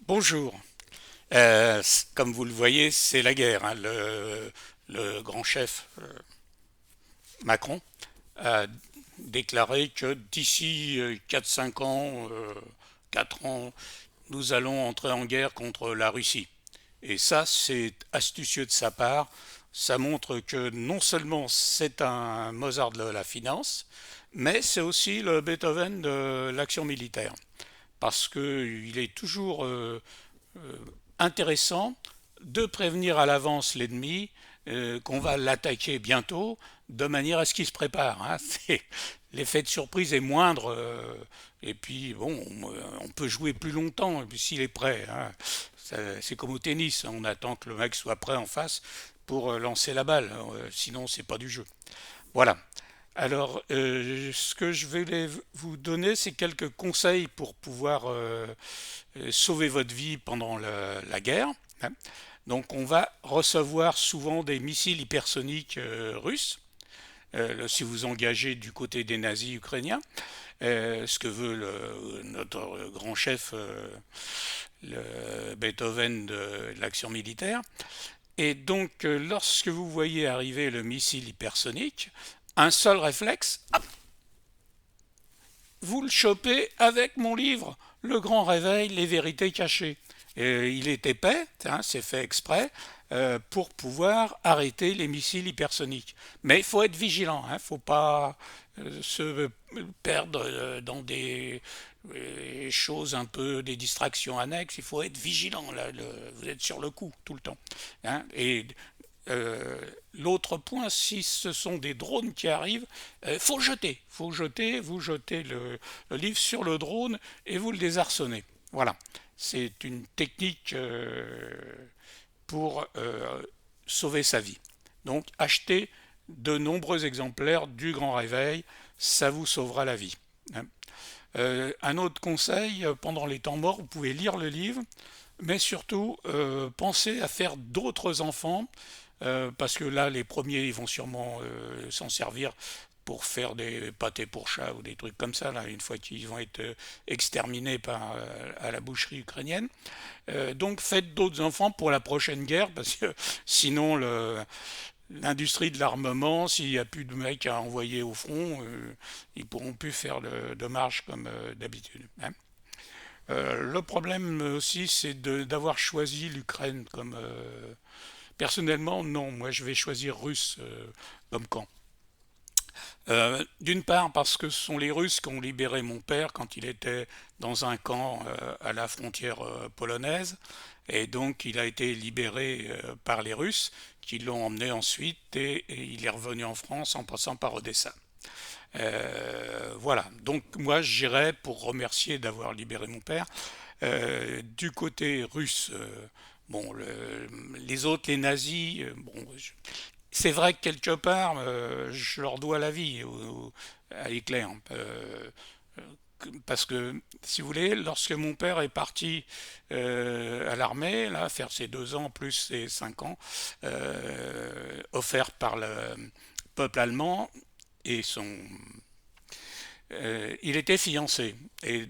Bonjour. Comme vous le voyez, c'est la guerre, hein. Le grand chef Macron a déclaré que d'ici 4-5 ans, 4 ans, nous allons entrer en guerre contre la Russie. Et ça, c'est astucieux de sa part. Ça montre que non seulement c'est un Mozart de la finance, mais c'est aussi le Beethoven de l'action militaire. Parce qu'il est toujours intéressant de prévenir à l'avance l'ennemi qu'on va l'attaquer bientôt de manière à ce qu'il se prépare, hein. L'effet de surprise est moindre et puis bon, on peut jouer plus longtemps s'il est prêt, hein. C'est comme au tennis, on attend que le mec soit prêt en face pour lancer la balle, sinon c'est pas du jeu. Voilà. Alors, ce que je vais vous donner, c'est quelques conseils pour pouvoir sauver votre vie pendant la guerre, hein. Donc, on va recevoir souvent des missiles hypersoniques russes, si vous engagez du côté des nazis ukrainiens, ce que veut notre grand chef, le Beethoven de l'action militaire. Et donc, lorsque vous voyez arriver le missile hypersonique, un seul réflexe, hop, vous le chopez avec mon livre, Le Grand Réveil, les vérités cachées. Et il est épais, hein, c'est fait exprès, pour pouvoir arrêter les missiles hypersoniques. Mais il faut être vigilant, il ne faut pas se perdre dans des choses un peu, des distractions annexes. Il faut être vigilant, là, vous êtes sur le coup tout le temps, hein. Et l'autre point, si ce sont des drones qui arrivent, vous jetez le livre sur le drone et vous le désarçonnez. Voilà, c'est une technique pour sauver sa vie. Donc achetez de nombreux exemplaires du Grand Réveil, ça vous sauvera la vie, hein. Un autre conseil, pendant les temps morts, vous pouvez lire le livre, mais surtout pensez à faire d'autres enfants, parce que là, les premiers, ils vont sûrement s'en servir pour faire des pâtés pour chats ou des trucs comme ça, là, une fois qu'ils vont être exterminés à la boucherie ukrainienne. Donc faites d'autres enfants pour la prochaine guerre, parce que sinon l'industrie de l'armement, s'il n'y a plus de mecs à envoyer au front, ils pourront plus faire de marche comme d'habitude, hein. Le problème aussi, c'est d'avoir choisi l'Ukraine comme... personnellement, non, moi je vais choisir russe comme camp. D'une part parce que ce sont les Russes qui ont libéré mon père quand il était dans un camp à la frontière polonaise, et donc il a été libéré par les Russes qui l'ont emmené ensuite, et il est revenu en France en passant par Odessa. Voilà, donc moi j'irai pour remercier d'avoir libéré mon père. Du côté russe, bon, les autres, les nazis, bon, c'est vrai que quelque part, je leur dois la vie à Hitler. Parce que, si vous voulez, lorsque mon père est parti à l'armée, là, faire ses 2 ans plus ses 5 ans, offerts par le peuple allemand, et il était fiancé. Et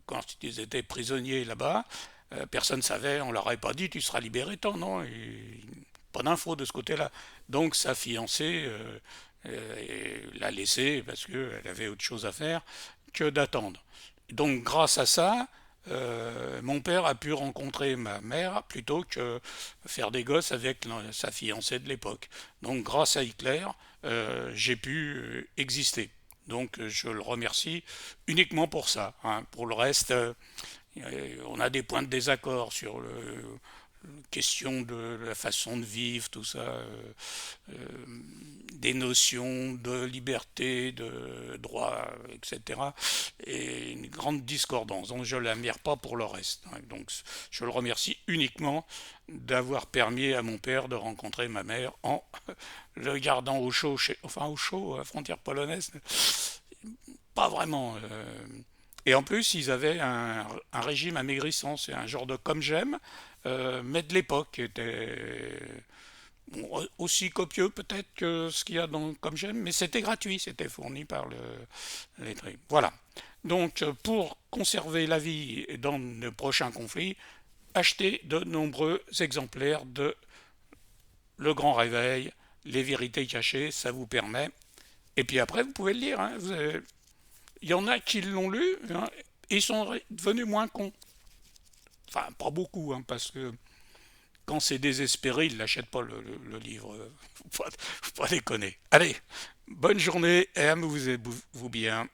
quand ils étaient prisonniers là-bas, personne ne savait, on leur avait pas dit tu seras libéré tant, non, pas d'infos de ce côté-là. Donc sa fiancée l'a laissé parce qu'elle avait autre chose à faire que d'attendre. Donc grâce à ça, mon père a pu rencontrer ma mère plutôt que faire des gosses avec sa fiancée de l'époque. Donc grâce à Hitler, j'ai pu exister. Donc je le remercie uniquement pour ça, hein. Pour le reste, on a des points de désaccord sur question de la façon de vivre, tout ça, des notions de liberté, de droit, etc. Et une grande discordance. Donc je ne l'admire pas pour le reste, hein. Donc je le remercie uniquement d'avoir permis à mon père de rencontrer ma mère en le gardant au chaud, enfin au chaud, à la frontière polonaise. Pas vraiment. Et en plus, ils avaient un régime amaigrissant, c'est un genre de comme j'aime, mais de l'époque, qui était Bon, aussi copieux peut-être que ce qu'il y a comme j'aime, mais c'était gratuit, c'était fourni par les trucs. Voilà. Donc, pour conserver la vie dans le prochain conflit, achetez de nombreux exemplaires de Le Grand Réveil, Les Vérités Cachées, ça vous permet. Et puis après, vous pouvez le lire. Hein. Il y en a qui l'ont lu, hein, ils sont devenus moins cons. Enfin, pas beaucoup, hein, parce que quand c'est désespéré, ils ne l'achètent pas le livre. Faut pas déconner. Allez, bonne journée et amusez-vous bien.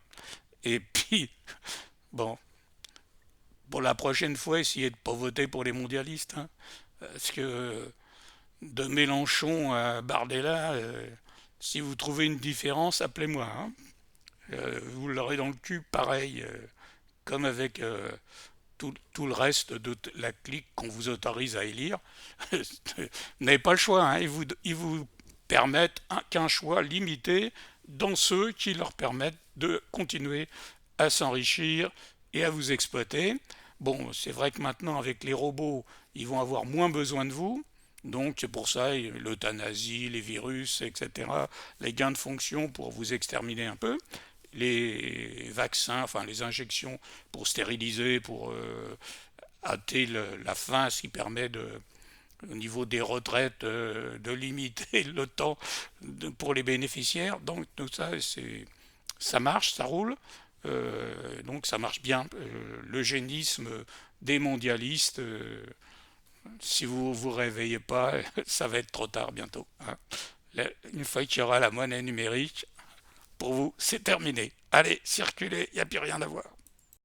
Et puis, bon, pour la prochaine fois, essayez de ne pas voter pour les mondialistes. Hein, parce que de Mélenchon à Bardella, si vous trouvez une différence, appelez-moi. Hein. Vous l'aurez dans le cul, pareil, comme avec tout le reste de la clique qu'on vous autorise à élire. Vous n'avez pas le choix. Hein. Ils vous permettent qu'un choix limité dans ceux qui leur permettent de continuer à s'enrichir et à vous exploiter. Bon, c'est vrai que maintenant, avec les robots, ils vont avoir moins besoin de vous. Donc c'est pour ça l'euthanasie, les virus, etc., les gains de fonction pour vous exterminer un peu, les vaccins, enfin les injections pour stériliser, pour hâter la fin, ce qui permet au niveau des retraites de limiter le temps pour les bénéficiaires. Donc tout ça, ça marche, ça roule. Donc ça marche bien. L'eugénisme des mondialistes, si vous vous réveillez pas, ça va être trop tard bientôt. Hein. Une fois qu'il y aura la monnaie numérique, pour vous, c'est terminé. Allez, circulez, il n'y a plus rien à voir.